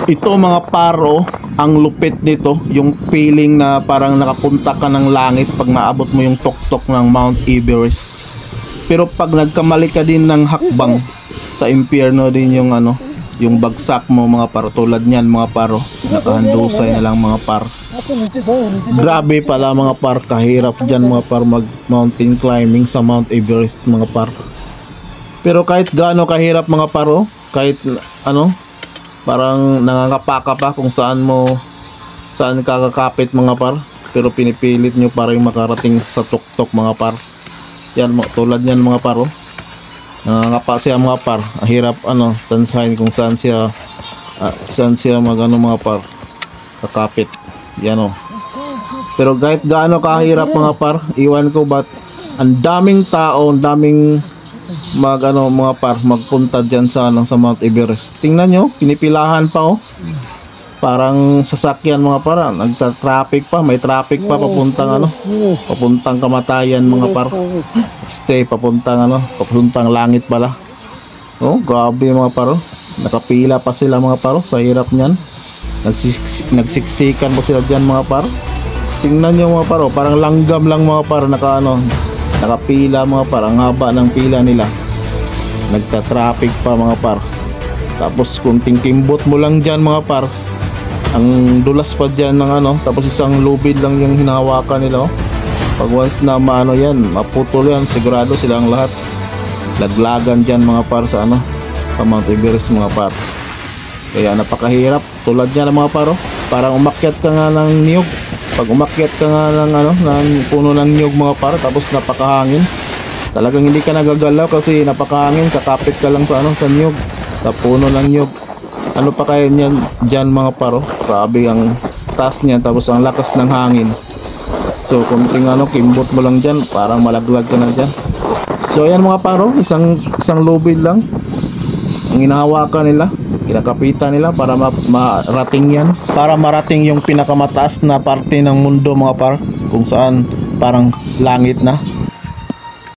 Ito mga paro, ang lupit nito, yung feeling na parang nakapunta ka ng langit pag naabot mo yung tuktok ng Mount Everest. Pero pag nagkamali ka din ng hakbang, sa impyerno din yung ano, yung bagsak mo mga paro. Tulad niyan mga paro, nakahandusay na lang mga par. Grabe pala mga par, kahirap dyan mga par mag mountain climbing sa Mount Everest mga par. Pero kahit gaano kahirap mga paro, kahit ano, parang nangangapa ka pa kung saan kakakapit mga par, pero pinipilit nyo para yung makarating sa tuktok mga par. Yan, tulad yan mga par, oh. Nangangapa siya mga par, ang hirap ano, tansahin kung saan siya magano mga par, kakapit. Yan, oh. Pero kahit gaano kahirap mga par, iwan ko ba't ang daming tao, ang daming mga par magpunta diyan sa Mount Everest. Tingnan nyo, pinipilahan pa, oh. Parang sasakyan mga par, nagta-traffic pa, may traffic pa papuntang kamatayan mga par. Stay papuntang langit pala. Oh, grabe mga par, oh. Nakapila pa sila mga par, oh, sa hirap niyan. Nagsiksikan po sila diyan mga par. Tingnan nyo mga par, oh, parang langgam lang mga par, nakapila mga par, ang haba ng pila nila. Nagta-traffic pa mga par. Tapos kunting kimbot mo lang dyan mga par, ang dulas pa dyan ng ano, tapos isang lubid lang yung hinahawakan nila, oh. Pag once na maano yan, maputol yan, sigurado silang lahat laglagan dyan mga par sa Mount Everest mga par. Kaya napakahirap. Tulad dyan mga par, oh. Parang umakyat ka nga ng niyog. Pag umakyat ka nga ng puno ng niyog mga par, tapos napakahangin, talagang hindi ka nagagalaw kasi napakahangin, kakapit ka lang sa niyog, sa puno ng niyog. Ano pa kaya niyan dyan mga par, oh. Grabe ang taas niyan, tapos ang lakas ng hangin. So kunting kimbot mo lang dyan, parang malaglag ka na dyan. So ayan mga par, oh, isang lubid lang ang hinahawakan nila, kinakapitan nila para marating yan, para marating yung pinakamataas na parte ng mundo mga par, kung saan parang langit na.